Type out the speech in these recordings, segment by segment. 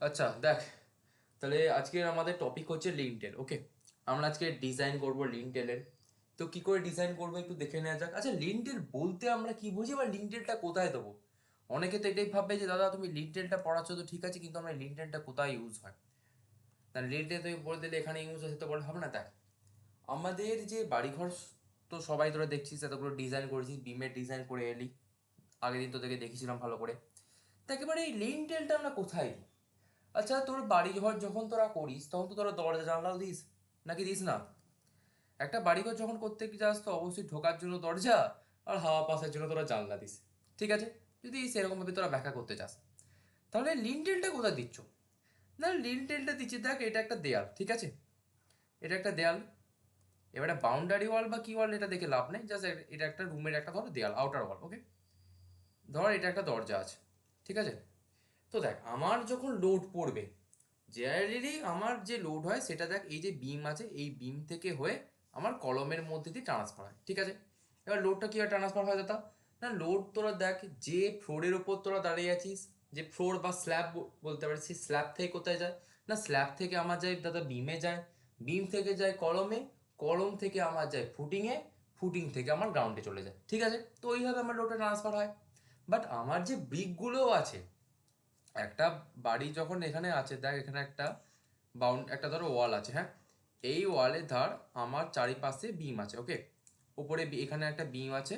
আচ্ছা দেখ, তাহলে আজকের আমাদের টপিক হচ্ছে লিঙ্কডইন। ওকে, আমরা আজকে ডিজাইন করব লিঙ্কডইনের। তো কি করে ডিজাইন করবো একটু দেখে নেওয়া যাক। আচ্ছা, লিঙ্কডইন বলতে আমরা কি বুঝি বা লিঙ্কডইনটা কোথায় দেবো? অনেকে তো এটাই ভাববে যে দাদা তুমি লিঙ্কডইনটা পড়াচ্ছ তো ঠিক আছে, কিন্তু আমরা লিঙ্কডইনটা কোথায় ইউজ হয়? তাহলে লিঙ্কডইন তুমি বলে দিলে এখানে ইউজ হচ্ছে, তো বলে হবে না। দেখ, আমাদের যে বাড়িঘর, তো সবাই তোরা দেখছিস এতগুলো ডিজাইন করেছিস, বিমের ডিজাইন করে এলি, আগের দিন তোদেরকে দেখেছিলাম ভালো করে। তো একেবারে এই লিঙ্কডইনটা আমরা কোথায় দিই? আচ্ছা, তোর বাড়িঘর যখন তোরা করিস তখন তো তোরা দরজা জানলাও দিস, নাকি দিস না? একটা বাড়িঘর যখন করতে যাস তো অবশ্যই ঢোকার জন্য দরজা আর হাওয়া পাসের জন্য তোরা জানলা দিস। ঠিক আছে, যদি সেরকমভাবে তোরা ব্যাখ্যা করতে চাস, তাহলে লিন্টেলটা কোথায় দিচ্ছ? না, লিন্টেলটা দিচ্ছি, দেখ এটা একটা দেয়াল, ঠিক আছে? এটা একটা দেয়াল। এবারে বাউন্ডারি ওয়াল বা কি ওয়াল এটা দেখে লাভ নেই, জাস্ট এটা একটা রুমের একটা ধর দেয়াল, আউটার ওয়াল। ওকে, ধর এটা একটা দরজা আছে, ঠিক আছে? তো দেখ, আমার যখন লোড পড়বে, জেনারেলি আমার যে লোড হয় সেটা দেখ, এই যে বিম আছে এই বিম থেকে হয়ে আমার কলমের মধ্যে দিয়ে ট্রান্সফার হয়, ঠিক আছে? এবার লোডটা কীভাবে ট্রান্সফার হয় দাদা? না, লোড তোরা দেখ, যে ফ্লোরের ওপর তোরা দাঁড়িয়ে আছিস, যে ফ্লোর বা স্ল্যাব বলতে পারিস, সেই স্ল্যাব থেকে কোথায় যায়? না, স্ল্যাব থেকে আমার যায় দাদা বিমে যায়, বিম থেকে যায় কলমে, কলম থেকে আমার যায় ফুটিংয়ে, ফুটিং থেকে আমার গ্রাউন্ডে চলে যায়, ঠিক আছে? তো ওইভাবে আমার লোডটা ট্রান্সফার হয়। বাট আমার যে ব্রিকগুলোও আছে, একটা বাড়ি যখন এখানে আছে, দেখ এখানে একটা একটা ধরো ওয়াল আছে, হ্যাঁ? এই ওয়ালে ধর আমার চারিপাশে বিম আছে, ওকে? উপরে এখানে একটা বিম আছে,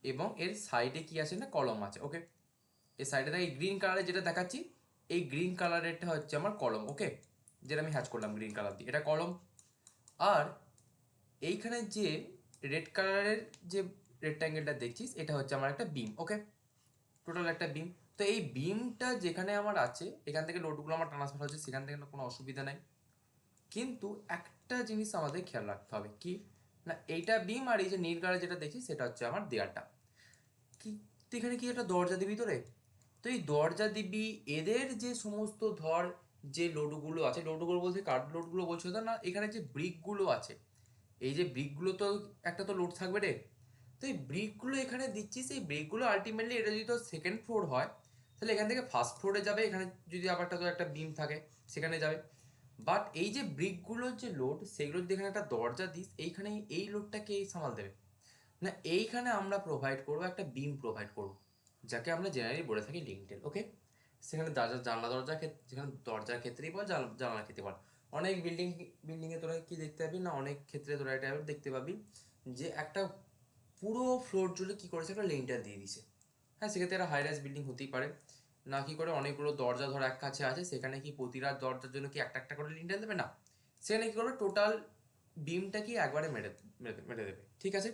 এবং এর সাইডে কি আছে না কলম আছে, ওকে? এই সাইডে দেখ, এই গ্রিন কালারে যেটা দেখাচ্ছি, এই গ্রিন কালারেরটা হচ্ছে আমার কলম, ওকে? যেটা আমি হ্যাচ করলাম গ্রিন কালার দিয়ে, এটা কলম। আর এইখানে যে রেড কালারের যে রেক্ট্যাঙ্গেলটা দেখছিস, এটা হচ্ছে আমার একটা বিম, ওকে? টোটাল একটা বিম। তো এই বিমটা যেখানে আমার আছে, এখান থেকে লোডগুলো আমার ট্রান্সফার হচ্ছে, সেখান থেকে কোনো অসুবিধা নাই। কিন্তু একটা জিনিস আমাদের খেয়াল রাখতে হবে কি, না এইটা বিম আর এই যে নীল কালার যেটা দেখছি সেটা হচ্ছে আমার দেয়ালটা। কি, তো এখানে কি একটা দরজা দিবি তোরে? তো এই দরজা দিবি, এদের যে সমস্ত ধর যে লোডগুলো আছে, লোডগুলো বলতে কার্ড লোডগুলো বলছো তো না, এখানে যে ব্রিকগুলো আছে, এই যে ব্রিকগুলো তো একটা তো লোড থাকবে রে। তো এই ব্রিকগুলো এখানে দিচ্ছিস, এই ব্রিকগুলো আলটিমেটলি এটা যদি তো সেকেন্ড ফ্লোর হয়, তাহলে এখান থেকে ফার্স্ট ফ্লোরে যাবে, এখানে যদি আবার একটা তো একটা বিম থাকে সেখানে যাবে। বাট এই যে ব্রিকগুলোর যে লোড, সেগুলো যদি এখানে একটা দরজা দিস, এইখানে এই লোডটাকে এই সামাল দেবে না। এইখানে আমরা প্রোভাইড করবো একটা বিম প্রোভাইড করবো, যাকে আমরা জেনারেলি বলে থাকি লিঙ্কটেল, ওকে? সেখানে দরজা জানলা দরজা যেখানে দরজার ক্ষেত্রেই বল, জানলার ক্ষেত্রে বল, অনেক বিল্ডিংয়ে তোরা কি দেখতে পাবি না, অনেক ক্ষেত্রে তোরা এটা দেখতে পাবি যে একটা পুরো ফ্লোর জুড়ে কী করেছে, একটা লিঙ্কটেল দিয়ে দিছে। হ্যাঁ, সেক্ষেত্রে একটা হাই রাইজ বিল্ডিং হতেই পারে। না কি করে অনেকগুলো দরজা ধর এক কাছে আছে, সেখানে কি প্রতিটা দরজার জন্য কি একটা একটা করে লিন্টেল দেবে না, সেখানে কি করবে টোটাল বিমটা কি একবারে মেরে মেরে মেরে দেবে, ঠিক আছে?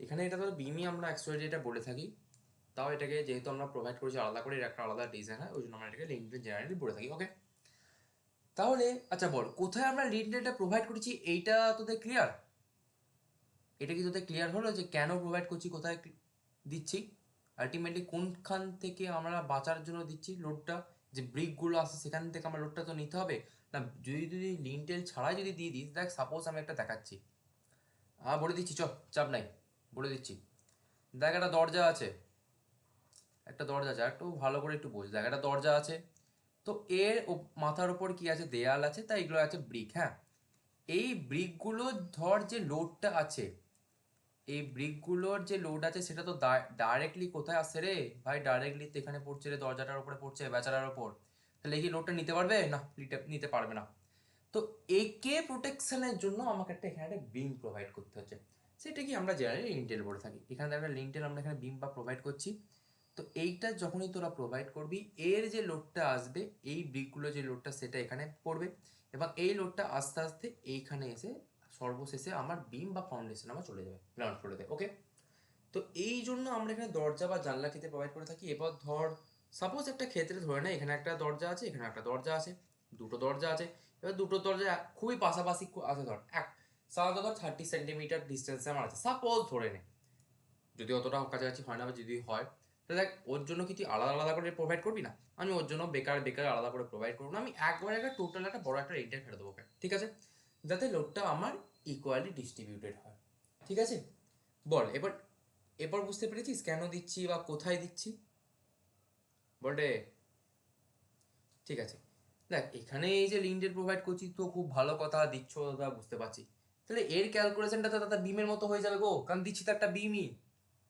এখানে এটা ধর বিমই আমরা অ্যাকচুয়ালি এটা বলে থাকি। তাও এটাকে যেহেতু আমরা প্রোভাইড করেছি আলাদা করে, এর একটা আলাদা ডিজাইন হয়, ওই জন্য আমরা এটাকে লিন্টেল জেনারেলি বলে থাকি, ওকে? তাহলে আচ্ছা বল, কোথায় আমরা লিন্টেলটা প্রোভাইড করেছি, এইটা তোদের ক্লিয়ার? এটা কি তোদের ক্লিয়ার হলো যে কেন প্রোভাইড করছি, কোথায় দিচ্ছি, আলটিমেটলি কোনখান থেকে আমরা বাঁচার জন্য দিচ্ছি লোডটা? যে ব্রিকগুলো আসে সেখান থেকে আমার লোডটা তো নিতে হবে না। যদি যদি লিনটেল ছাড়াই যদি দিয়ে দিস, দেখ সাপোজ আমি একটা দেখাচ্ছি, বলে দিচ্ছি, চাপ নাই, বলে দিচ্ছি। দেখ একটা দরজা আছে, একটা দরজা আছে, একটু ভালো করে একটু বোঝ। দেখ একটা দরজা আছে, তো এর মাথার ওপর কি আছে, দেয়াল আছে, তাই এগুলো আছে ব্রিক, হ্যাঁ? এই ব্রিকগুলো ধর যে লোডটা আছে, এই ব্রিকগুলোর যে লোড আছে সেটা তো ডাইরেক্টলি কোথায় আসছে রে ভাই? ডাইরেক্টলি তো এখানে পড়ছে রে, দরজাটার উপরে পড়ছে, বেচারার ওপর। তাহলে এই কি লোডটা নিতে পারবে না? নিতে পারবে না। তো একে প্রোটেকশনের জন্য আমাকে একটা এখানে একটা বিম প্রোভাইড করতে হচ্ছে। সেটা কি আমরা জেনারেলি লিন্টেল বলে থাকি। এখানে একটা লিন্টেল আমরা এখানে বিম বা প্রোভাইড করছি। তো এইটা যখনই তোরা প্রোভাইড করবি, এর যে লোডটা আসবে, এই ব্রিকগুলো যে লোডটা সেটা এখানে পড়বে, এবং এই লোডটা আস্তে আস্তে এইখানে এসে সর্বশেষে আমার বিম বা ফাউন্ডেশন আমার চলে যাবে গ্রাউন্ড ফ্লোরেতে, ওকে? তো এই জন্য আমরা এখানে দরজা বা জানলা ক্ষেত্রে প্রোভাইড করে থাকি। এবার ধর সাপোজ একটা ক্ষেত্রে ধরে না, এখানে একটা দরজা আছে, এখানে একটা দরজা আছে, দুটো দরজা আছে। এবার দুটো দরজা খুবই পাশাপাশি আছে, ধর সাধারণত ধর 30 সেন্টিমিটার ডিস্টেন্সে আমার আছে, সাপোজ ধরে নে। যদি অতটা কাছাকাছি হয় না, বা যদি হয়, তাহলে দেখ ওর জন্য কি তুই আলাদা আলাদা করে প্রোভাইড করবি না? আমি ওর জন্য বেকার বেকার আলাদা করে প্রোভাইড করবো না, আমি একবারে একটা টোটাল একটা বড় একটা রেন্টার ফেলে দেবো ওকে, ঠিক আছে? যাতে লোডটা আমার ইকুয়ালি ডিস্ট্রিবিউটেড হয়, ঠিক আছে? বল এবার, এবার বুঝতে পেরেছিস কেন দিচ্ছি বা কোথায় দিচ্ছি? বলটে, ঠিক আছে। দেখ এখানে এই যে লিন্ডেল প্রোভাইড করছি তো খুব ভালো কথা দিচ্ছ দাদা, বুঝতে পারছি। তাহলে এর ক্যালকুলেশনটা তো দাদা বিমের মতো হয়ে যাবে গো, কারণ দিচ্ছি তো একটা বিমই।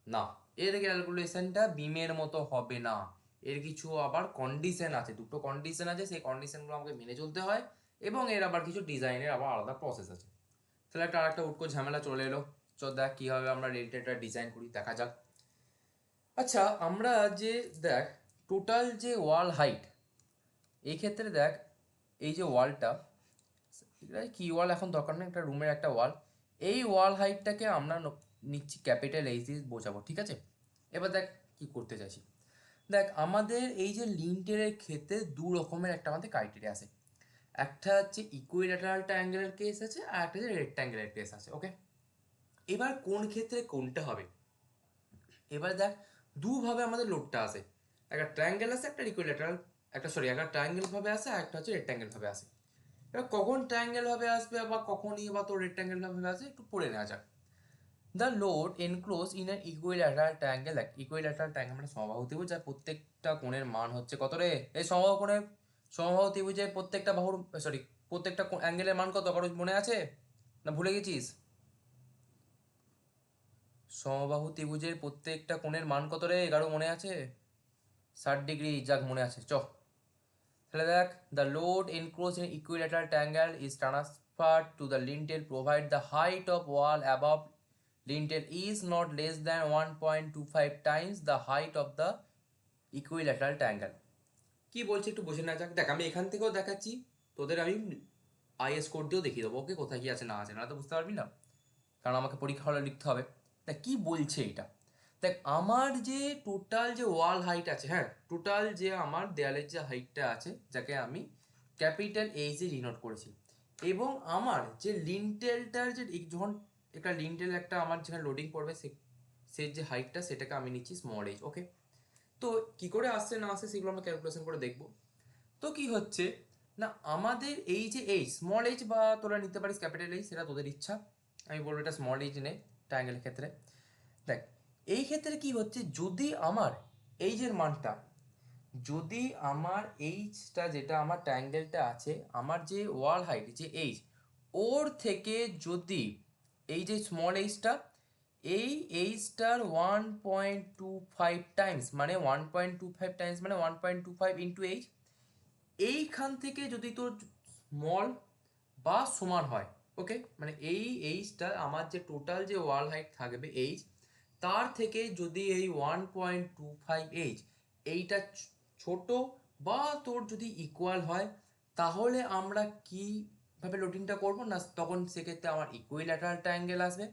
না, এর ক্যালকুলেশনটা বিমের মতো হবে না। এর কিছু আবার কন্ডিশন আছে, দুটো কন্ডিশন আছে, সেই কন্ডিশনগুলো আমাকে মেনে চলতে হয়, এবং এর আবার কিছু ডিজাইনের আবার আলাদা প্রসেস আছে। তাহলে একটা আরেকটা উটকো ঝামেলা চলে এলো। চ দেখ কীভাবে আমরা রেলটেলটা ডিজাইন করি, দেখা যাক। আচ্ছা, আমরা যে দেখ টোটাল যে ওয়াল হাইট, এই ক্ষেত্রে দেখ এই যে ওয়ালটা, কি ওয়াল এখন দরকার নেই, একটা রুমের একটা ওয়াল, এই ওয়াল হাইটটাকে আমরা নিচ্ছি ক্যাপিটাল এইচ দিয়ে বোঝাবো, ঠিক আছে? এবার দেখ কি করতে চাইছি। দেখ আমাদের এই যে লিন্টেলের ক্ষেত্রে দু রকমের একটা আমাদের ক্রাইটেরিয়া আছে। একটা হচ্ছে ইকুইল্যাটারাল ট্রায়াঙ্গেলের কেস আছে, আর একটা হচ্ছে রেক্ট্যাঙ্গেলের কেস আছে, ওকে? এবার কোন ক্ষেত্রে কোনটা হবে, এবার দেখ দুভাবে আমাদের লোডটা আসে। একটা ট্রায়াঙ্গেল আছে, একটা ইকুইল্যাটারাল, একটা ট্রায়াঙ্গেল ভাবে আসে, আর একটা হচ্ছে রেক্ট্যাঙ্গেল ভাবে আসে। এবার কখন ট্রায়াঙ্গেল ভাবে আসবে বা কখনই বা তোর রেক্ট্যাঙ্গেল ভাবে আসে একটু পড়ে নেওয়া যাক। The load enclose in an equilateral triangle, equilateral triangle মানে সমবাহু ত্রিভুজ, যার প্রত্যেকটা কোণের মান হচ্ছে কত রে? এই সমবাহু ত্রিভুজের প্রত্যেকটা বাহুর, সরি, প্রত্যেকটা অ্যাঙ্গেলের মান কত, কারো মনে আছে না ভুলে গেছিস? সমবাহু ত্রিভুজের প্রত্যেকটা কোণের মান কত রে, কারো মনে আছে? 60 ডিগ্রি, যাক মনে আছে, চ। তাহলে দেখ, the load enclose in equilateral triangle is transferred to the lintel provide the height of wall above lintel is not less than 1.25 times the height of the equilateral triangle. কি বলছে একটু বুঝে না যাক। দেখ আমি এখান থেকেও দেখাচ্ছি, তোদের আমি আইএস কোড দিয়েও দেখিয়ে দেবো, ওকে? কোথায় কি আছে না আছে, না তো বুঝতে পারবি না, কারণ আমাকে পরীক্ষা হলে লিখতে হবে। দেখ কি বলছে এটা। দেখ আমার যে টোটাল যে ওয়াল হাইট আছে, হ্যাঁ, টোটাল যে আমার দেয়ালের যে হাইটটা আছে, যাকে আমি ক্যাপিটাল এইচ দিয়ে ডিনোট করেছি, এবং আমার যে লিন্টেলটার যে যখন একটা লিন্টেল একটা আমার যেখানে লোডিং পড়বে, সে যে হাইটটা সেটাকে আমি নিচ্ছি স্মল এইচ, ওকে? তো কি করে আসছে না আসছে সেগুলো আমরা ক্যালকুলেশন করে দেখবো। তো কি হচ্ছে না, আমাদের এই যে এইচ, স্মল এইচ বা তোরা নিতে পারিস ক্যাপিটাল এইচ, সেটা তোদের ইচ্ছা। আমি বলবো এটা স্মল এইচ নে ট্রায়াঙ্গেলের ক্ষেত্রে। দেখ এই ক্ষেত্রে কি হচ্ছে, যদি আমার এইচের মানটা, যদি আমার এইচটা যেটা আমার ট্রায়াঙ্গেলটা আছে, আমার যে ওয়াল হাইট যে এইচ, ওর থেকে যদি এই যে স্মল এইচটা, এই এইচটার 1.25 টাইমস, মানে 1.25 টাইমস মানে 1.25 ইন্টু এইচ, এইখান থেকে যদি তোর স্মল বা সমান হয়, ওকে, মানে এই এইচটা আমার যে টোটাল যে ওয়াল হাইট থাকবে এইচ, তার থেকে যদি এই 1.25 এইচ এইটা ছোট বা তোর যদি ইকুয়াল হয়, তাহলে আমরা কিভাবে লোডিংটা করবো না, তখন সেক্ষেত্রে আমার ইকুইল্যাটারাল ট্রায়াঙ্গেল আসবে।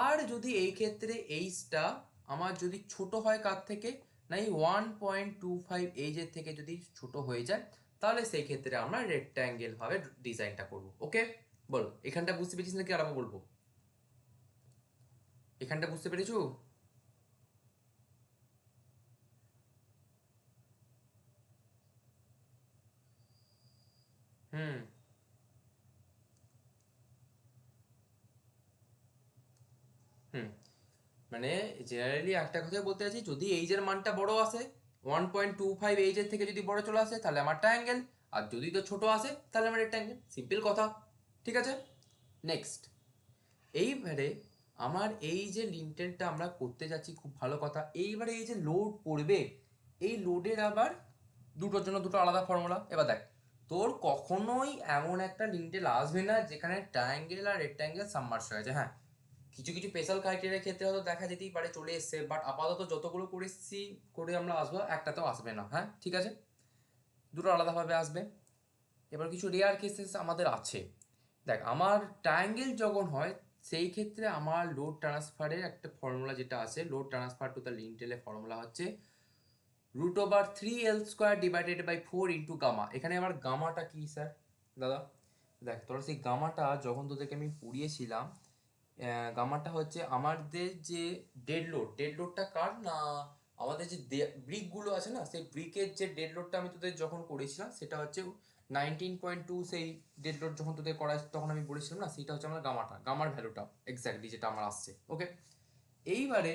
আর যদি এই ক্ষেত্রে এইচটা আমার যদি ছোট হয় কার থেকে, না এই 1.25 এইচের থেকে যদি ছোট হয়ে যায়, তাহলে সেই ক্ষেত্রে আমরা রেক্ট্যাঙ্গেল ভাবে ডিজাইনটা করবো, ওকে? বল এখানটা বুঝতে পেরেছিস নাকি আরো বলবো? এখানটা বুঝতে পেরেছো? হুম। হুম। মানে জেনারেলি একটা কথাই বলতে চাইছি, যদি এইজের মানটা বড় আসে, 1.25 এইজের থেকে যদি বড় চলে আসে, তাহলে আমার ট্রায়াঙ্গেল। আর যদি তো ছোট আসে, তাহলে আমার রেক্ট্যাঙ্গেল, সিম্পল কথা। ঠিক আছে, নেক্সট। এইবারে আমার এই যে লিন্টেলটা আমরা করতে যাচ্ছি, খুব ভালো কথা। এইবারে এই যে লোড পড়বে, এই লোডের আবার দুটোর জন্য দুটো আলাদা ফর্মুলা। এবার দেখ, তোর কখনোই এমন একটা লিন্টেল আসবে না যেখানে ট্রায়াঙ্গেল আর রেক্ট্যাঙ্গেল সাবমার্জ হয়ে আছে, হ্যাঁ। কিছু কিছু স্পেশাল ক্রাইটেরিয়ার ক্ষেত্রে হয়তো দেখা যেতেই পারে চলে এসছে, বাট আপাতত যতগুলো করেছি করে আমরা আসবো, একটাতেও আসবে না, হ্যাঁ, ঠিক আছে, দুটো আলাদাভাবে আসবে। এবার কিছু রেয়ার কেসেস আমাদের আছে। দেখ আমার ট্রায়াঙ্গেল যখন হয়, সেই ক্ষেত্রে আমার লোড ট্রান্সফারের একটা ফর্মুলা যেটা আছে, লোড ট্রান্সফার টু দ্য লিন্টেলের ফর্মুলা হচ্ছে √3L² divided by 4 into gamma. এখানে আবার গামাটা কি স্যার দাদা? দেখ তোরা সেই গামাটা যখন তোদেরকে আমি পড়িয়েছিলাম, গামাটা হচ্ছে আমাদের যে ডেড লোডটা কার না, আমাদের যে ব্রিকগুলো আছে না, সেই ব্রিকের যে ডেড লোডটা আমি তোদের যখন করেছিলাম, সেটা হচ্ছে 19.2। সেই ডেড লোড যখন তোদের করা তখন আমি বলেছিলাম না, সেটা হচ্ছে আমার গামার ভ্যালুটা এক্স্যাক্টলি যেটা আমার আসছে, ওকে? এইবারে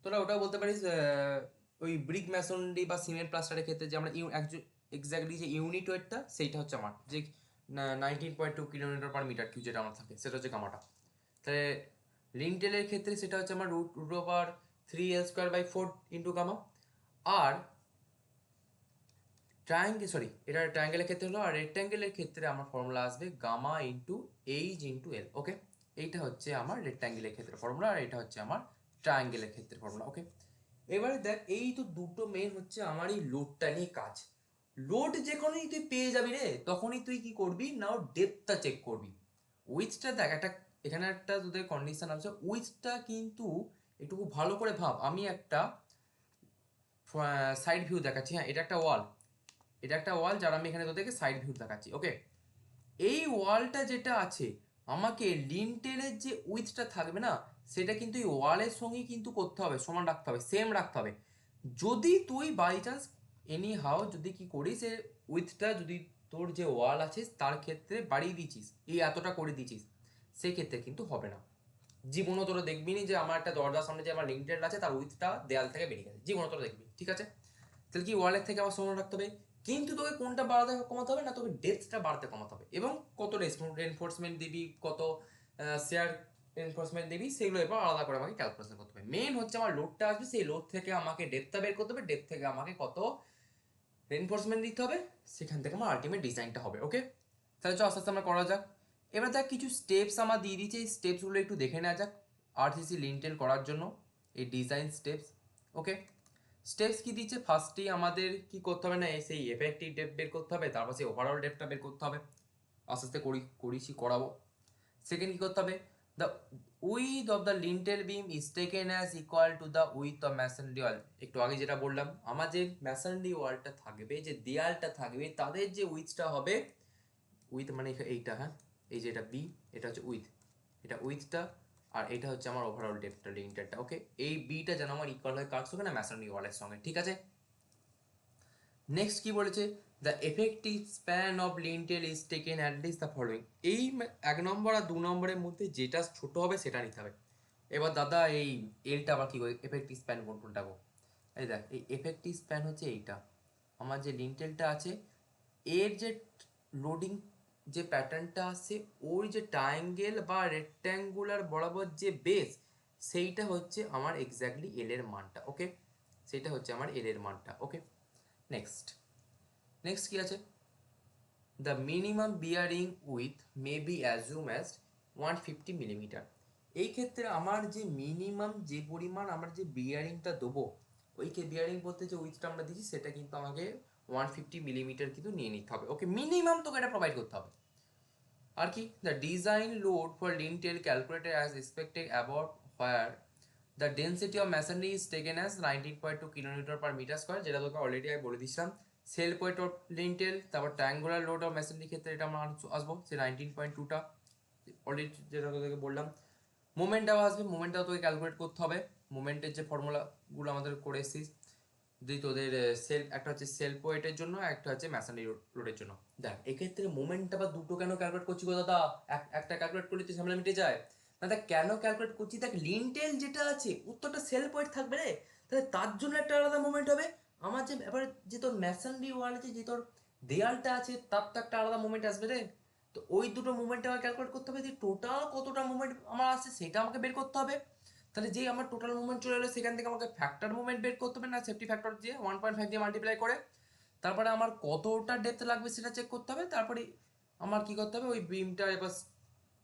তোরা ওটাও বলতে পারিস, ওই ব্রিক ম্যাসনরি বা সিমেন্ট প্লাস্টারের ক্ষেত্রে যে আমরা এক্স্যাক্টলি যে ইউনিট ওয়েটটা সেইটা হচ্ছে আমার যে 19.2 কিলোমিটার/মিটার কিউব যেটা আমার থাকে সেটা হচ্ছে গামাটা। তাহলে লিন্টেলের ক্ষেত্রে সেটা হচ্ছে আমার √3L²/4 ইন্টু গামা। আর এটা ট্রায়াঙ্গেলের ক্ষেত্রে হলো, আর রেক্ট্যাঙ্গেলের ক্ষেত্রে আমার ফর্মুলা আসবে gamma into H into L. ওকে, এইটা হচ্ছে আমার রেক্ট্যাঙ্গেলের ক্ষেত্রে ফর্মুলা, আর এটা হচ্ছে আমার ট্রায়াঙ্গেলের ক্ষেত্রে ফর্মুলা। ওকে, এবারে দেখ এই তো দুটো মেন হচ্ছে আমার এই লোডটা নিয়ে কাজ। লোড যখনই তুই পেয়ে যাবি রে, তখনই তুই কি করবি না, ওর ডেপথটা চেক করবি। উইথটা দেখ একটা, এখানে একটা তোদের কন্ডিশন আছে, উইথটা কিন্তু একটু খুব ভালো করে ভাব। আমি একটা সাইড ভিউ দেখাচ্ছি, হ্যাঁ এটা একটা ওয়াল যার আমি এখানে তোদেরকে সাইড ভিউ দেখাচ্ছি। ওকে, এই ওয়ালটা যেটা আছে, আমাকে লিন্টেলের যে উইথটা থাকবে না, সেটা কিন্তু এই ওয়ালের সঙ্গেই কিন্তু করতে হবে, সমান রাখতে হবে, সেম রাখতে হবে। যদি তুই বাই চান্স এনি হাও যদি কি করিস, এর উইথটা যদি তোর যে ওয়াল আছে তার ক্ষেত্রে বাড়িয়ে দিচ্ছিস, এই এতটা করে দিচ্ছিস, সেক্ষেত্রে কিন্তু হবে না। জীবনও তোরা দেখবি নি যে আমার একটা দরজার সামনে যে আমার লিঙ্কটেল আছে তার উইথটা দেয়াল থেকে বেরিয়ে গেছে, জীবনও তোরা দেখবি। ঠিক আছে, তাহলে কি ওয়ালের থেকে আবার সমান রাখতে হবে। কিন্তু তোকে কোনটা বাড়াতে কমাতে হবে না, তোকে ডেপথটা বাড়াতে কমাতে হবে, এবং কত রেনফোর্সমেন্ট দিবি, কত শেয়ার রেনফোর্সমেন্ট দিবি, সেগুলো এবার আলাদা করে আমাকে ক্যালকুলেশন করতে হবে। মেন হচ্ছে আমার লোডটা আসবে, সেই লোড থেকে আমাকে ডেপথটা বের করতে হবে, ডেপথ থেকে আমাকে কত রেনফোর্সমেন্ট দিতে হবে, সেখান থেকে আমার আলটিমেট ডিজাইনটা হবে। ওকে, তাহলে চল আস্তে আস্তে আমরা করা যাক। এবার দেখ কিছু স্টেপস আমার দিয়ে দিয়েছে, এই স্টেপসগুলো একটু দেখে নেওয়া যাক আরসিসি লিন্টেল করার জন্য, এই ডিজাইন স্টেপস। ওকে, স্টেপস কি দিচ্ছে, ফার্স্টেই আমাদের কি করতে হবে না, সেই এফেক্টিভ ডেপথ বের করতে হবে, তারপর সেই ওভারঅল ডেপথটা বের করতে হবে, আস্তে আস্তে করাবো। সেকেন্ড কি করতে হবে, the width of the lintel beam is taken as equal to the width of masonry wall. একটু আগে যেটা বললাম, আমার যে ম্যাসনরি ওয়ালটা থাকবে, যে দেয়ালটা থাকবে, তাদের যে উইথটা হবে, উইথ মানে এইটা, হ্যাঁ এই যে এটা বি, এটা হচ্ছে উইথ, এটা উইথটা, আর এটা হচ্ছে আমার ওভারঅল ডেপথটা লিন্টারটা। ওকে, এই বিটা যেন আমার ইকুয়াল হয় কার সঙ্গে না, ম্যাসনরি ওয়ালের সঙ্গে। ঠিক আছে, নেক্সট কি বলেছে, the effective span of lintel is taken at least the following. এই 1 নম্বর আর 2 নম্বরের মধ্যে যেটা ছোট হবে সেটা নিতে হবে। এবার দাদা এই এলটা আবার কি করে, এফেক্টিভ স্প্যান কোনটা গো, এই দেখ এই এফেক্টিভ স্প্যান হচ্ছে এইটা, আমার যে লিন্টেলটা আছে এর যে লোডিং যে প্যাটার্নটা আছে, ওই যে ট্রায়াঙ্গেল বা রেক্ট্যাঙ্গুলার বরাবর যে বেস, সেইটা হচ্ছে আমার এক্স্যাক্টলি এল এর মানটা। ওকে, সেইটা হচ্ছে আমার এল এর মানটা। ওকে, নেক্সট নেক্সট কি আছে, the minimum bearing with may be assume as 150 millimetre. এই ক্ষেত্রে আমার যে মিনিমাম যে পরিমাণ আমার যে বিয়ারিংটা দেবো, ওইকে বিয়ারিং বলতে যে উইথটা আমরা দিচ্ছি সেটা কিন্তু আমাকে 150 মিলিমিটার কিন্তু নিয়ে নিতে হবে। ওকে, মিনিমাম তোকে এটা প্রোভাইড করতে হবে। আর কি, the design load for lintel calculated as expected about where the density of masonry is taken as 19.2 kilometre metre square, যেটা তোকে অলরেডি আমি বলে দিচ্ছিলাম। সেলফ ওয়েট অফ লিন্টেল, তারপর ট্রায়াঙ্গুলার লোড অফ মেসনরির ক্ষেত্রে এটা আমরা আসবো, সে 19.2টা অলরেডি যেটা তোকে বললাম। মোমেন্টটাও আসবে, মোমেন্টটাও তোকে ক্যালকুলেট করতে হবে, মোমেন্টের যে ফর্মুলাগুলো আমাদের করে এসেছিস। যদি তোদের একটা হচ্ছে সেলফ ওয়েটের জন্য, একটা হচ্ছে ম্যাসনরি লোডের জন্য। দেখ এক্ষেত্রে মোমেন্টটা বা দুটো কেন ক্যালকুলেট করছি গো দাদা, একটা ক্যালকুলেট করলে তো ঝামেলা মিটে যায় না। দেখ কেন ক্যালকুলেট করছি, দেখ লিন্টেল যেটা আছে উত্তরটা সেলফ ওয়েট থাকবে রে, তাহলে তার জন্য একটা আলাদা মোমেন্ট হবে। আমার যে এবার যে তোর ম্যাসনরি ওয়াল আছে, যে তোর দেয়ালটা আছে, তার তো একটা আলাদা মোমেন্ট আসবে রে। তো ওই দুটো মোমেন্ট আমাকে ক্যালকুলেট করতে হবে, যে টোটাল কতটা মোমেন্ট আমার আসছে সেটা আমাকে বের করতে হবে। তাহলে যেই আমার টোটাল মুভমেন্ট চলে এলো, সেখান থেকে আমাকে ফ্যাক্টর মুভমেন্ট বের করতে হবে না, সেফটি ফ্যাক্টর দিয়ে 1.5 দিয়ে মাল্টিপ্লাই করে, তারপরে আমার কতটা ডেপথ লাগবে সেটা চেক করতে হবে। তারপরে আমার কি করতে হবে, ওই বিমটা এবার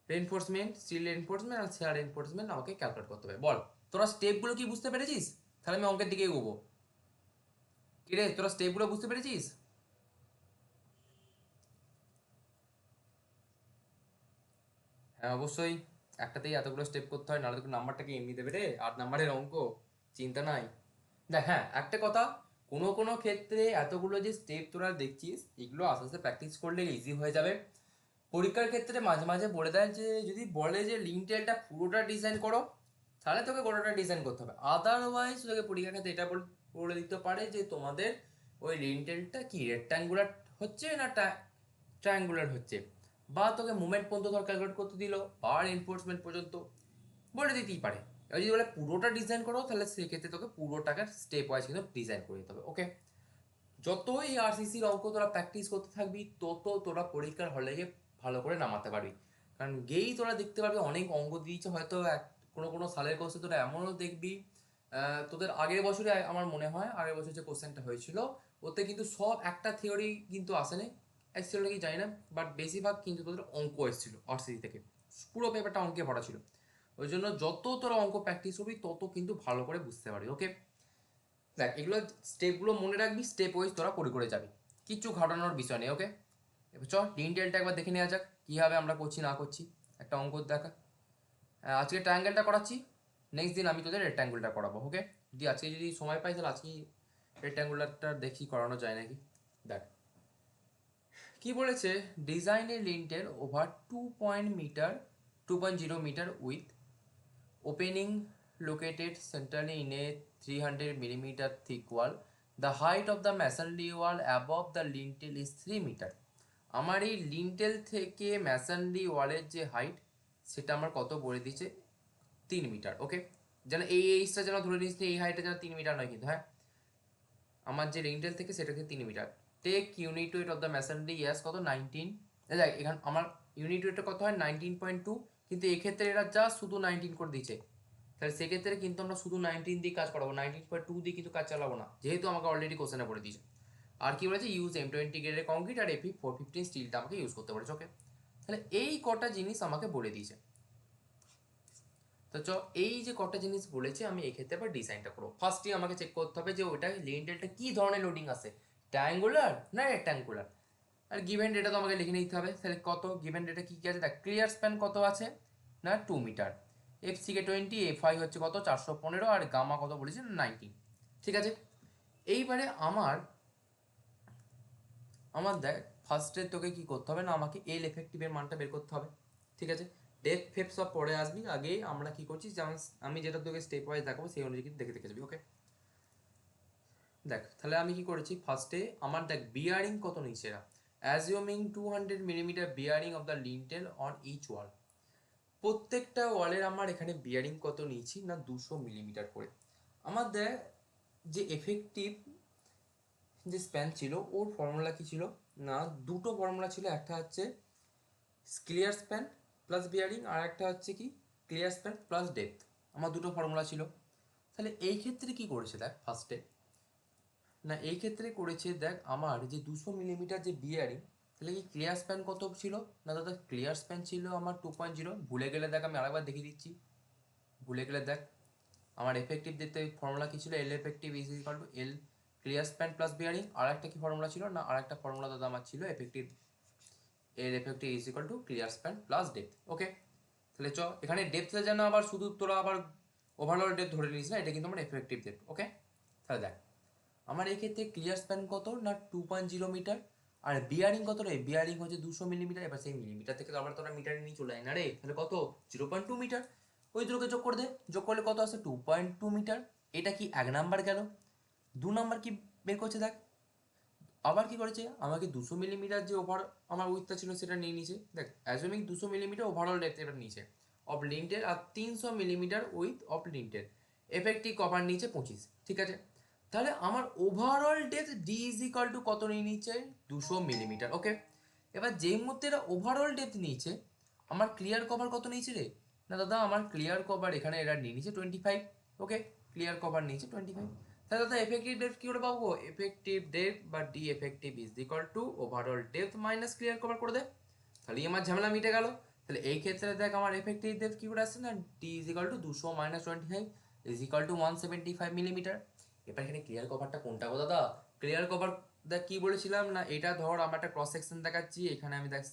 রেনফোর্সমেন্ট, স্টিল রেনফোর্সমেন্ট আর শেয়ার রেনফোর্সমেন্ট আমাকে ক্যালকুলেট করতে হবে। বল তোরা স্টেপগুলো কি বুঝতে পেরেছিস? তাহলে আমি অঙ্কের দিকে এগোবো। কি রে, তোরা স্টেপগুলো বুঝতে পেরেছিস? হ্যাঁ অবশ্যই, একটাতেই এতগুলো স্টেপ করতে হয়, নাহলে তো নাম্বারটাকে এমনি দেবে রে, 8 নম্বরের অঙ্ক, চিন্তা নাই। দেখ হ্যাঁ একটা কথা, কোনো কোনো ক্ষেত্রে এতগুলো যে স্টেপ তোরা দেখছিস, এগুলো আস্তে আস্তে প্র্যাকটিস করলে ইজি হয়ে যাবে। পরীক্ষার ক্ষেত্রে মাঝে মাঝে বলে দেয় যে, যদি বলে যে লিঙ্কটেলটা পুরোটা ডিজাইন করো, তাহলে তোকে গোটাটা ডিজাইন করতে হবে। আদারওয়াইজ তোকে পরীক্ষার ক্ষেত্রে এটা বলে দিতে পারে যে তোমাদের ওই লিঙ্কটেলটা কি রেক্ট্যাঙ্গুলার হচ্ছে না ট্রায়াঙ্গুলার হচ্ছে, বা তোকে মুভমেন্ট পর্যন্ত ধর ক্যালকুলেট করতে দিল, বা এনফোর্সমেন্ট পর্যন্ত বলে দিতেই পারে। এবার যদি বলে পুরোটা ডিজাইন করো, তাহলে সেক্ষেত্রে তোকে পুরোটাকে স্টেপ ওয়াইজ কিন্তু ডিজাইন করে দিতে হবে। ওকে, যত এই আরসিসির অঙ্ক তোরা প্র্যাকটিস করতে থাকবি তত তোরা পরীক্ষার হলে গিয়ে ভালো করে নামাতে পারবি। কারণ গেই তোরা দেখতে পারবি অনেক অঙ্ক দিয়েছে, হয়তো কোনো কোনো সালের কোর্সে তোরা এমনও দেখবি তোদের আগের বছরে, আমার মনে হয় আগের বছর যে কোশ্চেনটা হয়েছিল ওতে কিন্তু সব একটা থিওরি কিন্তু আসেনি, এসেছিল নাকি জানি না, বাট বেশিরভাগ কিন্তু তোদের অঙ্ক এসেছিল আরসিসি থেকে, পুরো পেপারটা অঙ্কে ভরা ছিল। ওই জন্য যত তোরা অঙ্ক প্র্যাকটিস করবি তত কিন্তু ভালো করে বুঝতে পারবি। ওকে, দেখ এগুলো স্টেপগুলো মনে রাখবি, স্টেপ ওয়াইজ তোরা করে যাবি, কিচ্ছু ঘটানোর বিষয় নেই। ওকে, এবার চ ডিটেলটা একবার দেখে নেওয়া যাক কীভাবে আমরা করছি না করছি। একটা অঙ্ক দেখা, আজকে ট্রায়াঙ্গেলটা করাচ্ছি, নেক্সট দিন আমি তোদের রেক্ট্যাঙ্গেলটা করাবো। ওকে, আজকে যদি সময় পাই তাহলে আজকে রেক্ট্যাঙ্গুলারটা দেখি করানো যায় নাকি। দেখ কি বলেছে, design a lintel over 2.0 metre with opening located centrally in a 300 millimeter thick wall. The height of the masonry wall above the lintel is 3 metre. আমার এই লিন্টেল থেকে ম্যাসনরি ওয়ালের যে হাইট সেটা আমার কত বলে দিয়েছে, 3 মিটার। ওকে, যেন এই এইচটা যেন ধরে নিচ্ছি, এই হাইটটা যেন 3 মিটার নয় কিন্তু, হ্যাঁ আমার যে লিন্টেল থেকে সেটাকে 3 metre. Take unit weight of the masonry is কত 19, দেখ এখানে আমার ইউনিট ওয়েটটা কত হয় 19.2, কিন্তু এক্ষেত্রে এরা যা শুধু 19 করে দিয়েছে, তাহলে সেক্ষেত্রে কিন্তু আমরা শুধু 19 দিয়ে কাজ করাবো, 19.2 দিয়ে কিন্তু কাজ চালাবো না, যেহেতু আমাকে অলরেডি কোশ্চেনে পড়ে দিয়েছে। আর কি বলেছে, ইউজ M20 গ্রেডের কংক্রিট আর এপি 415 স্টিলটা আমাকে ইউজ করতে পারে। ওকে, তাহলে এই কটা জিনিস আমাকে বলে দিয়েছে। তো এই যে কটা জিনিস বলেছে আমি এক্ষেত্রে আবার ডিজাইনটা করবো। ফার্স্টে আমাকে চেক করতে হবে যে ওইটা লিন্টেলটা কি ধরনের লোডিং আছে, ট্রায়াঙ্গুলার না রেক্ট্যাঙ্গুলার। আর গিভেন ডেটা তো আমাকে লিখে নিতে হবে, তাহলে কত গিভেন ডেটা কি কি আছে, দেখ ক্লিয়ার স্প্যান কত আছে না 2 মিটার, FCK 20, FI হচ্ছে কত 415, আর গামা কত বলেছে 19। ঠিক আছে, এইবারে আমার আমার দেখ ফার্স্টে তোকে কি করতে হবে না, আমাকে এল এফেক্টিভের মানটা বের করতে হবে। ঠিক আছে, ডেপ ফেপ সব পরে আসবি, আগে আমরা কি করছি যেমন আমি যেটা তোকে স্টেপ ওয়াইজ দেখাবো সেই অনুযায়ী কিন্তু দেখে দেখে যাবি। ওকে, দেখ তাহলে আমি কি করেছি, ফার্স্টে আমার দেখ বিয়ারিং কত নিচ্ছে এরা, assuming 200 millimetre bearing of the lintel on each wall. প্রত্যেকটা ওয়ালের আমার এখানে বিয়ারিং কত নিয়েছি না 200 মিলিমিটার করে। আমাদের যে এফেক্টিভ যে স্প্যান ছিল ওর ফর্মুলা কি ছিল না, দুটো ফর্মুলা ছিল, একটা হচ্ছে ক্লিয়ার স্প্যান প্লাস বিয়ারিং, আর একটা হচ্ছে কি ক্লিয়ার স্প্যান প্লাস ডেপথ, আমার দুটো ফর্মুলা ছিল। তাহলে এই ক্ষেত্রে কি করেছে দেখ ফার্স্টে না, এই ক্ষেত্রে করেছে দেখ আমার যে 200 মিলিমিটার যে বিয়ারিং, তাহলে কি ক্লিয়ার স্প্যান কত ছিল না দাদা, ক্লিয়ার স্প্যান ছিল আমার 2.0, ভুলে গেলে দেখ আমি আরেকবার দেখিয়ে দিচ্ছি, ভুলে গেলে দেখ আমার এফেক্টিভ দিতে ফর্মুলা কি ছিল, L effective is equal to L clear span plus bearing, আর একটা কি ফর্মুলা ছিল না, আর একটা ফর্মুলা দাদা আমার ছিল effective, L effective is equal to clear span plus depth. Okay, তাহলে এখানে ডেপথে যেন আবার শুধু তোরা আবার ওভারঅল ডেপথ ধরে নিস না, এটা কিন্তু আমার এফেক্টিভ ডেপথ। ওকে, তাহলে দেখ আমার এই ক্ষেত্রে ক্লিয়ার স্প্যান কত না 2.0 মিটার, আর বিয়ারিং কত রে, বিয়ারিং হচ্ছে 200 মিলিমিটার। এবার সেই মিলিমিটার থেকে তো আবার তোরা মিটারে নিয়ে চলে যায় না রে, তাহলে কত 0.2 মিটার, ওই দুটোকে যোগ করে দে, যোগ করলে কত আসে 2.2 মিটার। এটা কি 1 নাম্বার গেল, 2 নাম্বার কি বের করছে দেখ, আবার কি করেছে আমাকে 200 মিলিমিটার যে ওভার আমার উইথটা ছিল সেটা নিয়ে নিয়েছে, দেখ অ্যাজুমিং 200 মিলিমিটার ওভারঅল ডেপথ এটা নিচে অফ লিন্টেল, আর 300 millimetre width of lintel, effective cover নিচে 25। ঠিক আছে, তাহলে আমার overall depth D is equal to কত নিয়ে নিচ্ছে 200 মিলিমিটার। ওকে, এবার যেই মুহূর্তে এরা ওভারঅল ডেপথ নিয়েছে, আমার ক্লিয়ার কভার কত নিয়েছে রে না দাদা, আমার ক্লিয়ার কভার এখানে এরা নিয়ে নিয়েছে 25। ওকে, ক্লিয়ার কভার নিয়েছে 25, তাহলে দাদা এফেক্টিভ ডেপথ কি করে পাবো, এফেক্টিভ ডেপথ বা D effective is equal two overall depth minus clear cover করে দে, তাহলেই আমার ঝামেলা মিটে গেল। তাহলে এই ক্ষেত্রে দেখ আমার এফেক্টিভ ডেপথ কি করে আসছে না, D is equal two 200 minus 25 is equal two 175 millimetre. এবার এখানে ক্লিয়ার কভারটা কোনটা গো দাদা, ক্লিয়ার কভার দেখ কি বলেছিলাম না, এটা ধর আমার একটা ক্রস সেকশন দেখাচ্ছি, এখানে আমি দেখ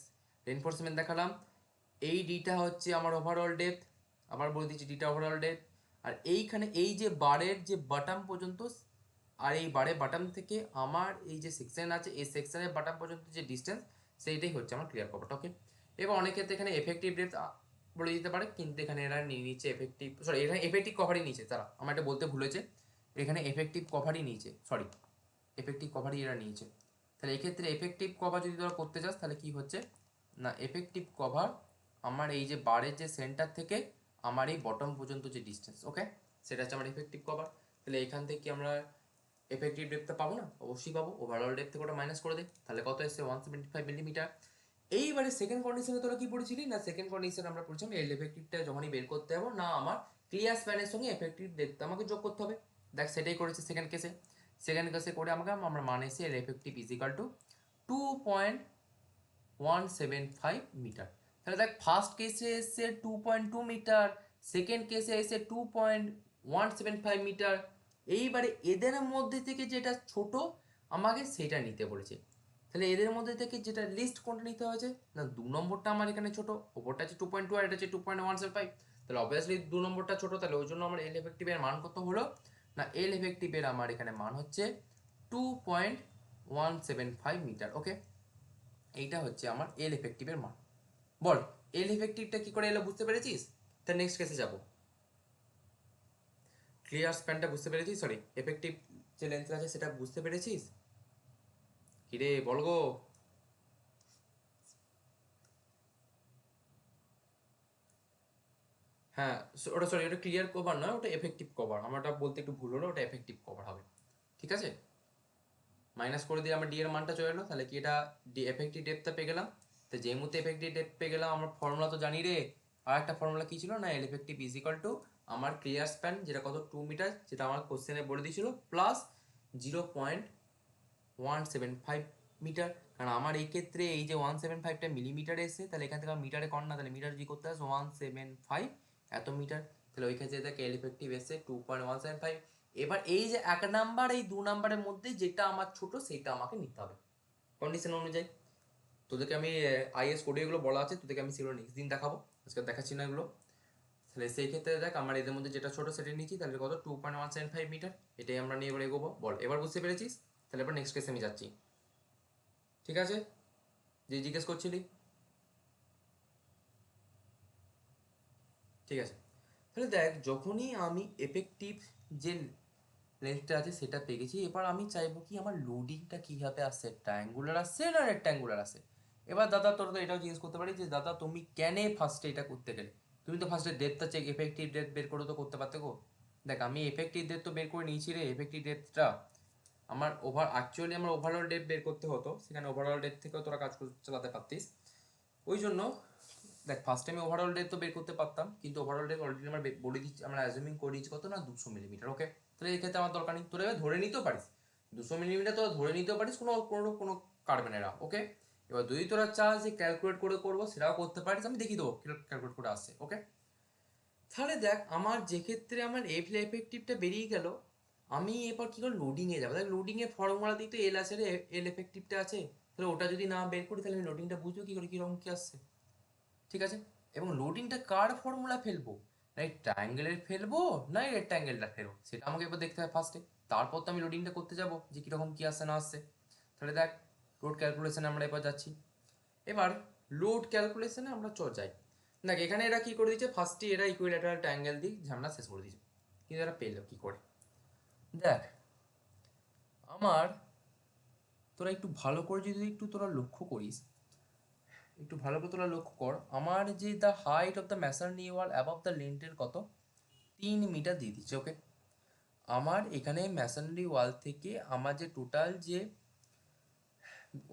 রেনফোর্সমেন্ট দেখালাম, এই ডিটা হচ্ছে আমার ওভারঅল ডেপথ, আবার বলে দিচ্ছি ডিটা ওভারঅল ডেপথ, আর এইখানে এই যে বারের যে বাটাম পর্যন্ত, আর এই বারের বাটাম থেকে আমার এই যে সেকশন আছে এই সেকশনের বাটাম পর্যন্ত যে ডিস্টেন্স, সেইটাই হচ্ছে আমার ক্লিয়ার কভারটা। ওকে, এবার অনেক ক্ষেত্রে এখানে এফেক্টিভ ডেপথ বলে দিতে পারে, কিন্তু এখানে এরা নিয়ে নিচ্ছে এফেক্টিভ, সরি এখানে এফেক্টিভ কভারই নিয়েছে তারা, আমার এটা বলতে ভুলেছে, এখানে এফেক্টিভ কভারই নিয়েছে, সরি এফেক্টিভ কভারই এরা নিয়েছে। তাহলে এক্ষেত্রে এফেক্টিভ কভার যদি তোরা করতে চাস তাহলে কি হচ্ছে না, এফেক্টিভ কভার আমার এই যে বারের যে সেন্টার থেকে আমার এই বটম পর্যন্ত যে ডিস্টেন্স, ওকে সেটা হচ্ছে আমার এফেক্টিভ কভার। তাহলে এখান থেকে আমরা এফেক্টিভ ডেপথটা পাবো না? অবশ্যই পাবো। ওভারঅল ডেপথ থেকে ওটা মাইনাস করে দে, তাহলে কত এসছে 175 মিলিমিটার। এইবারে সেকেন্ড কন্ডিশনে তোরা কি পড়েছিলি না, সেকেন্ড কন্ডিশনে আমরা পড়ছিলাম এল এফেক্টিভটা যখনই বের করতে যাবো না আমার ক্লিয়ার স্প্যানের সঙ্গে এফেক্টিভ ডেপথ আমাকে যোগ করতে হবে। দেখ সেটাই করেছে সেকেন্ড কেসে। সেকেন্ড কেসে করে আমাকে আমরা মান এসে L effective is equal to 2.175 metre. তাহলে দেখ ফার্স্ট কেসে এসছে 2.2 মিটার, সেকেন্ড কেসে এসে 2.175 মিটার। এইবারে এদের মধ্যে থেকে যেটা ছোট আমাকে সেটা নিতে বলেছে। তাহলে এদের মধ্যে থেকে যেটা লিস্ট কোনটা নিতে হয়েছে না, 2 নম্বরটা আমার এখানে ছোট, ওপরটা আছে 2.2 আর এটা হচ্ছে 2.175। তাহলে অবভিয়াসলি 2 নম্বরটা ছোট, তাহলে ওই জন্য আমার এল এফেক্টিভের মান কত হলো না, এল এফেক্টিভের আমার এখানে মান হচ্ছে 2.175 মিটার। ওকে, এইটা হচ্ছে আমার এল এফেক্টিভের মান। বল এল এফেক্টিভটা কি করে এলো বুঝতে পেরেছিস? তাহলে নেক্সট কেসে যাব। ক্লিয়ার স্প্যানটা বুঝতে পেরেছিস, সরি এফেক্টিভ যে লেন্থ আছে সেটা বুঝতে পেরেছিস? কিরে বল গো। হ্যাঁ, ওটা সরি, ওটা ক্লিয়ার কভার নয়, ওটা এফেক্টিভ কভার। আমার ওটা বলতে একটু ভুল হলো, ওটা এফেক্টিভ কভার হবে। ঠিক আছে, মাইনাস করে দিয়ে আমার ডি এর মানটা চলে এলো, তাহলে কি এটা ডি এফেক্টিভ ডেপথটা পেয়ে গেলাম। তো যে মুহূর্তে এফেক্টিভ ডেপথ পেয়ে গেলাম, আমার ফর্মুলা তো জানি রে। আর একটা ফর্মুলা কি ছিল না, এল এফেক্টিভ ইজ ইকাল টু আমার ক্লিয়ার স্প্যান যেটা কত 2 মিটার, যেটা আমার কোশ্চেনে বলে দিয়েছিল, প্লাস 0.175 মিটার। কারণ আমার এই ক্ষেত্রে এই যে 175টা মিলিমিটার এসে, তাহলে এখান থেকে মিটারে কর না, তাহলে মিটার জি করতে আসে 175 এত মিটার। তাহলে ওই ক্ষেত্রে দেখে এল এফেক্টিভ এসে 2.175। এবার এই যে 1 নাম্বার এই 2 নাম্বারের মধ্যে যেটা আমার ছোট সেটা আমাকে নিতে হবে কন্ডিশন অনুযায়ী। তোদেরকে আমি আইএস কোডে এগুলো বলা আছে, তোদেরকে আমি সেগুলো নেক্সট দিন দেখাবো, আজকে দেখাচ্ছি না এগুলো। তাহলে সেই ক্ষেত্রে দেখ আমার এদের মধ্যে যেটা ছোট সেটা নিচ্ছি, তাহলে কত 2.175 মিটার, এটাই আমরা নিয়ে এবার এগোবো। বল এবার বুঝতে পেরেছিস? তাহলে এবার নেক্সট কেসে আমি যাচ্ছি। ঠিক আছে, যে জিজ্ঞেস করছিলি। ঠিক আছে, তাহলে দেখ যখনই আমি এফেক্টিভ যে লেন্থটা আছে সেটা পেয়ে গেছি, এবার আমি চাইবো কি আমার লোডিংটা কীভাবে আসছে, ট্রায়াঙ্গুলার আসছে না রেক্ট্যাঙ্গুলার আসে। এবার দাদা তোর তো এটাও জিজ্ঞেস করতে পারি যে দাদা তুমি কেন ফার্স্টে এটা করতে গেলে, তুমি তো ফার্স্টে ডেপথটা চেক এফেক্টিভ ডেপথ বের করে তো করতে পারতে গো। দেখ আমি এফেক্টিভ ডেপথ তো বের করে নিয়েছি রে, এফেক্টিভ ডেপথটা আমার অ্যাকচুয়ালি আমার ওভারঅল ডেপথ বের করতে হতো, সেখানে ওভারঅল ডেপথ থেকেও তোরা কাজ চালাতে পারতিস। ওই জন্য দেখ ফার্স্ট টাইমে ওভারঅল ডেপথ তো বের করতে পারতাম, কিন্তু ওভারঅল ডেপথ অলরেডি আমরা বলে দিচ্ছি, আমরা অ্যাজুমিং করে দিচ্ছি কত না 200 মিলিমিটার। ওকে, তাহলে এই ক্ষেত্রে আমার দরকার নেই, তোরা এবার ধরে নিতেও পারিস 200 মিলিমিটার, তোরা ধরে নিতেও পারিস, কোনো কোনো কোনো কাটবে না এরা। ওকে, এবার যদি তোরা চাস যে ক্যালকুলেট করে করবো সেটাও করতে পারিস, আমি দেখিয়ে দেবো ক্যালকুলেট করে আসছে। ওকে, তাহলে দেখ আমার যে ক্ষেত্রে আমার এফ এফেক্টিভটা বেরিয়ে গেল, আমি এরপর কী করে লোডিংয়ে যাবো। দেখ লোডিংয়ের ফর্মুলা দিই তো এল আছে রে, এল এফেক্টিভটা আছে, তাহলে ওটা যদি না বের করি তাহলে আমি লোডিংটা বুঝবো কী করে কীরকম কী আসছে। ঠিক আছে, এবং লোডিংটা কার ফর্মুলা ফেলবো, না এই ট্রায়াঙ্গেলের ফেলবো না এই রেক্ট্যাঙ্গেলটা ফেলবো, সেটা আমাকে এবার দেখতে হবে ফার্স্টে, তারপর তো আমি লোডিংটা করতে যাবো যে কীরকম কী আসছে না আসছে। তাহলে দেখ লোড ক্যালকুলেশনে আমরা এবার যাচ্ছি। এবার লোড ক্যালকুলেশনে আমরা যাই। দেখ এখানে এরা কী করে দিচ্ছে, ফার্স্টে এরা ইকুইল্যাটারাল ট্রায়াঙ্গেল দিয়ে ঝামেলা শেষ করে দিচ্ছে, কিন্তু এরা পেলো কী করে। দেখ আমার তোরা একটু ভালো করে যদি একটু তোরা লক্ষ্য করিস, একটু ভালো করে তোরা লক্ষ্য কর, আমার যে the height of the masonry wall above the lintel কত 3 মিটার দিয়ে দিচ্ছে। ওকে, আমার এখানে ম্যাসনরি ওয়াল থেকে আমার যে টোটাল যে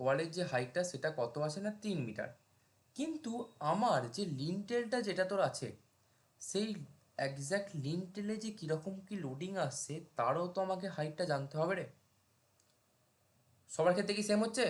ওয়ালের যে হাইটটা সেটা কত আছে না 3 মিটার, কিন্তু আমার যে লিন্টেলটা যেটা তোর আছে সেই একজ্যাক্ট লিন্টেলে যে কীরকম কী লোডিং আসছে তারও তো আমাকে হাইটটা জানতে হবে রে। সবার ক্ষেত্রে কি সেম হচ্ছে?